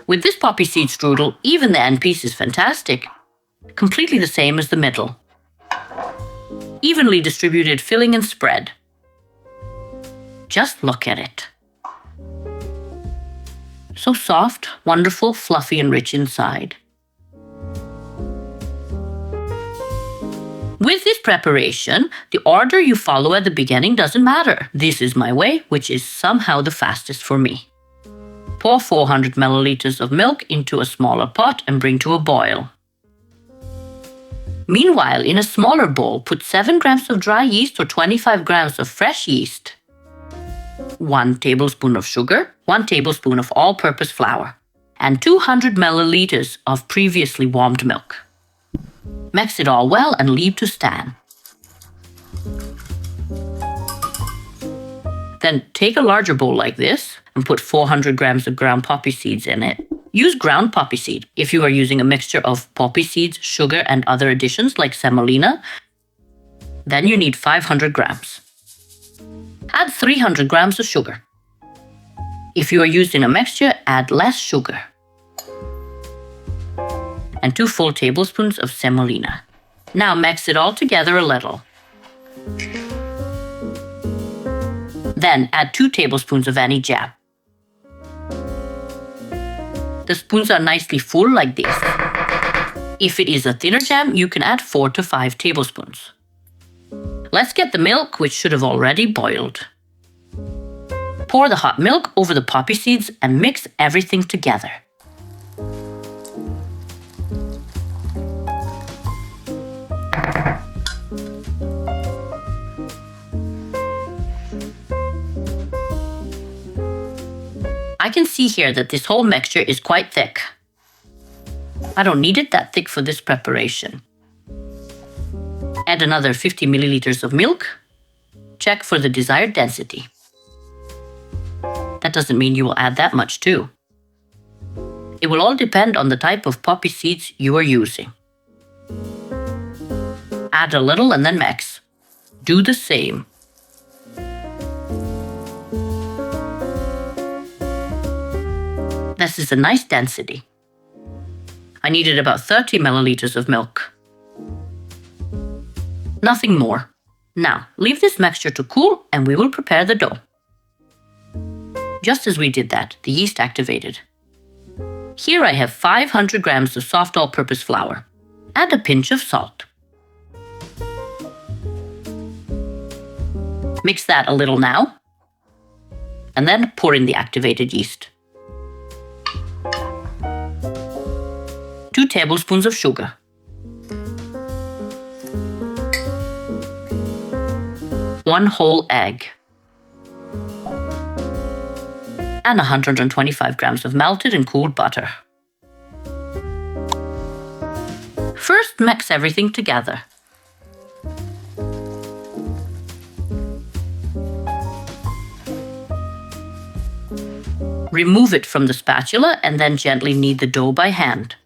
With this poppy seed strudel, even the end piece is fantastic. Completely the same as the middle. Evenly distributed filling and spread. Just look at it. So soft, wonderful, fluffy, and rich inside. With this preparation, the order you follow at the beginning doesn't matter. This is my way, which is somehow the fastest for me. Pour 400 milliliters of milk into a smaller pot and bring to a boil. Meanwhile, in a smaller bowl, put 7 grams of dry yeast or 25 grams of fresh yeast, 1 tablespoon of sugar, 1 tablespoon of all-purpose flour, and 200 milliliters of previously warmed milk. Mix it all well and leave to stand. Then take a larger bowl like this and put 400 grams of ground poppy seeds in it. Use ground poppy seed. If you are using a mixture of poppy seeds, sugar, and other additions like semolina, then you need 500 grams. Add 300 grams of sugar. If you are using a mixture, add less sugar. And 2 full tablespoons of semolina. Now mix it all together a little. Then add 2 tablespoons of any jam. The spoons are nicely full like this. If it is a thinner jam, you can add 4 to 5 tablespoons. Let's get the milk, which should have already boiled. Pour the hot milk over the poppy seeds and mix everything together. I can see here that this whole mixture is quite thick. I don't need it that thick for this preparation. Add another 50 milliliters of milk. Check for the desired density. That doesn't mean you will add that much too. It will all depend on the type of poppy seeds you are using. Add a little and then mix. Do the same. This is a nice density. I needed about 30 milliliters of milk. Nothing more. Now, leave this mixture to cool and we will prepare the dough. Just as we did that, the yeast activated. Here I have 500 grams of soft all-purpose flour. Add a pinch of salt. Mix that a little now. And then pour in the activated yeast. 2 tablespoons of sugar. 1 whole egg. And 125 grams of melted and cooled butter. First, mix everything together. Remove it from the spatula and then gently knead the dough by hand,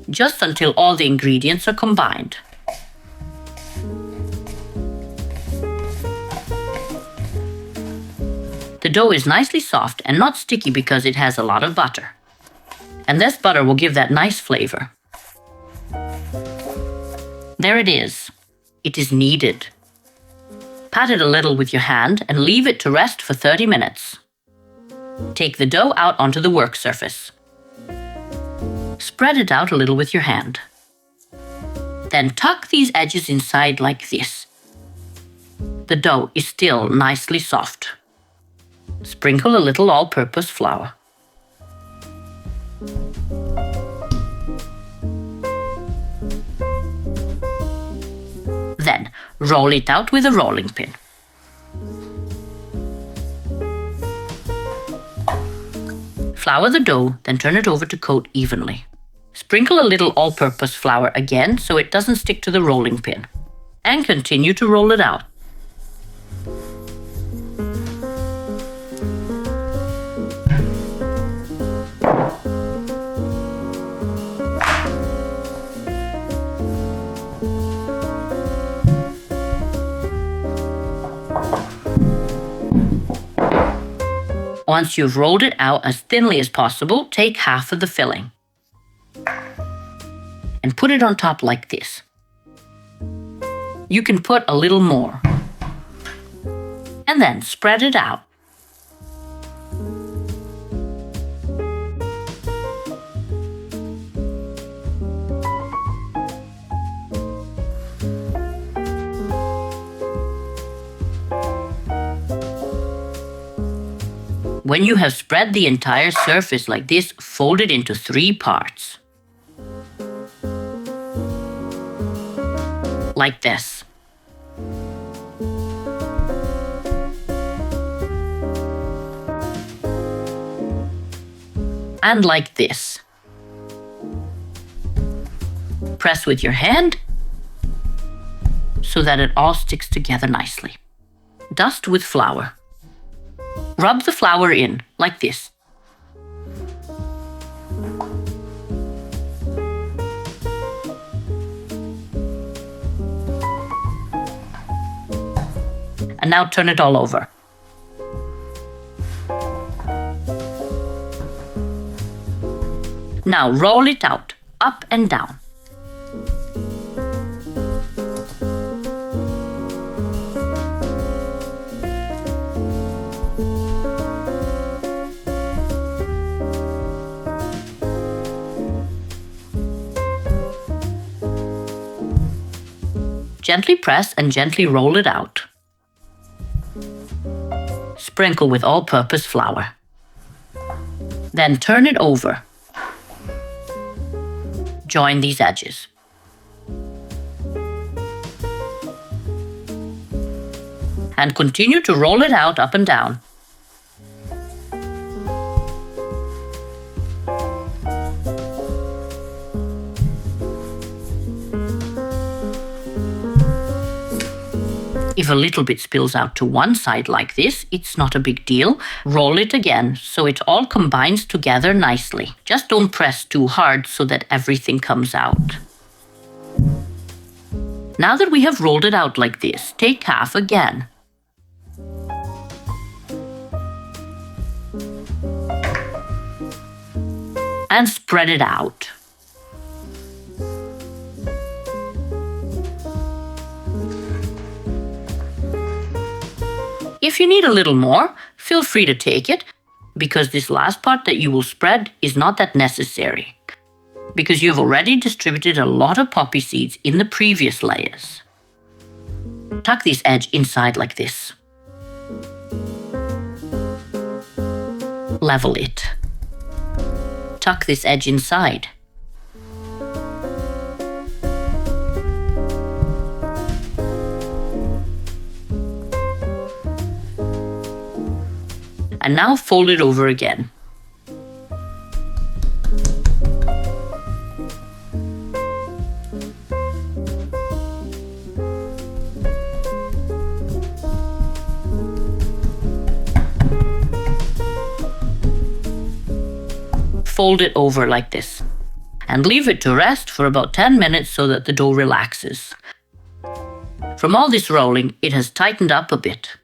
just until all the ingredients are combined. The dough is nicely soft and not sticky because it has a lot of butter. And this butter will give that nice flavor. There it is. It is kneaded. Pat it a little with your hand and leave it to rest for 30 minutes. Take the dough out onto the work surface. Spread it out a little with your hand. Then tuck these edges inside like this. The dough is still nicely soft. Sprinkle a little all-purpose flour. Then roll it out with a rolling pin. Flour the dough, then turn it over to coat evenly. Sprinkle a little all-purpose flour again so it doesn't stick to the rolling pin. And continue to roll it out. Once you've rolled it out as thinly as possible, take half of the filling and put it on top like this. You can put a little more and then spread it out. When you have spread the entire surface like this, fold it into 3 parts. Like this. And like this. Press with your hand so that it all sticks together nicely. Dust with flour. Rub the flour in, like this. And now turn it all over. Now roll it out, up and down. Gently press and gently roll it out. Sprinkle with all-purpose flour. Then turn it over. Join these edges. And continue to roll it out up and down. If a little bit spills out to one side like this, it's not a big deal. Roll it again so it all combines together nicely. Just don't press too hard so that everything comes out. Now that we have rolled it out like this, take half again. And spread it out. If you need a little more, feel free to take it, because this last part that you will spread is not that necessary, because you've already distributed a lot of poppy seeds in the previous layers. Tuck this edge inside like this. Level it. Tuck this edge inside. And now fold it over again. Fold it over like this. And leave it to rest for about 10 minutes so that the dough relaxes. From all this rolling, it has tightened up a bit.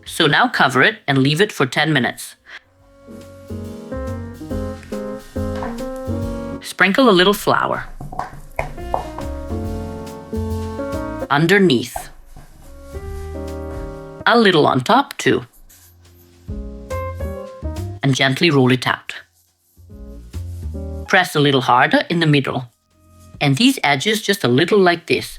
So now cover it and leave it for 10 minutes. Sprinkle a little flour underneath. A little on top too. And gently roll it out. Press a little harder in the middle. And these edges just a little like this.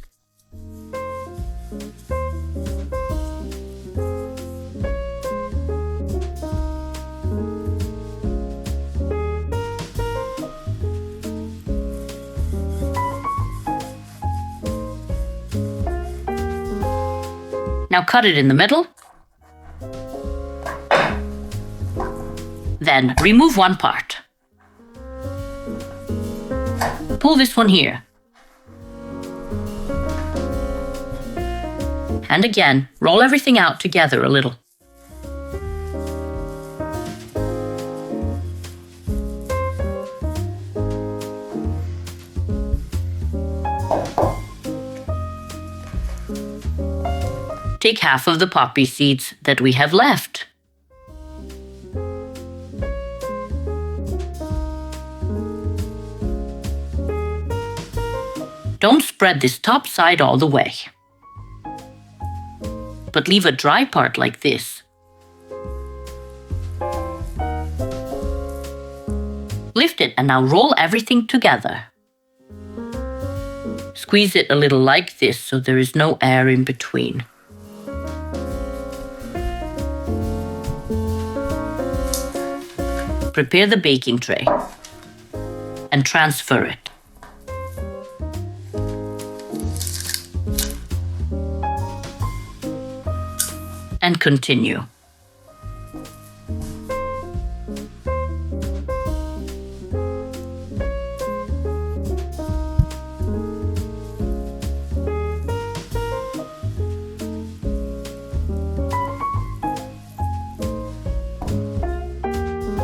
Now cut it in the middle. Then remove one part. Pull this one here. And again, roll everything out together a little. Take half of the poppy seeds that we have left. Don't spread this top side all the way, but leave a dry part like this. Lift it and now roll everything together. Squeeze it a little like this so there is no air in between. Prepare the baking tray and transfer it. And continue.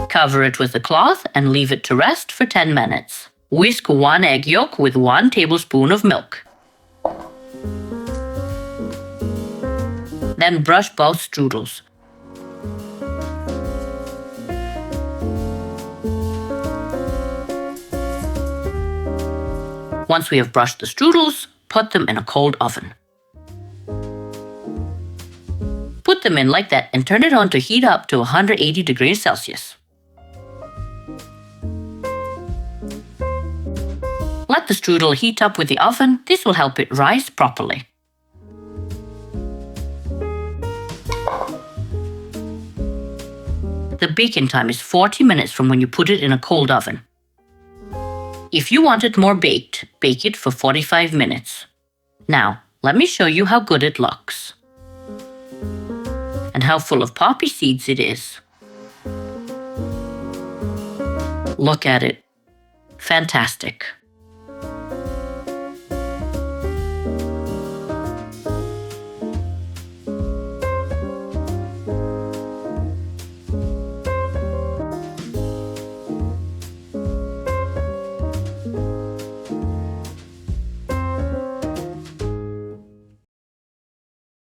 Cover it with a cloth and leave it to rest for 10 minutes. Whisk 1 egg yolk with 1 tablespoon of milk. Then brush both strudels. Once we have brushed the strudels, put them in a cold oven. Put them in like that and turn it on to heat up to 180 degrees Celsius. Let the strudel heat up with the oven. This will help it rise properly. The baking time is 40 minutes from when you put it in a cold oven. If you want it more baked, bake it for 45 minutes. Now, let me show you how good it looks and how full of poppy seeds it is. Look at it. Fantastic.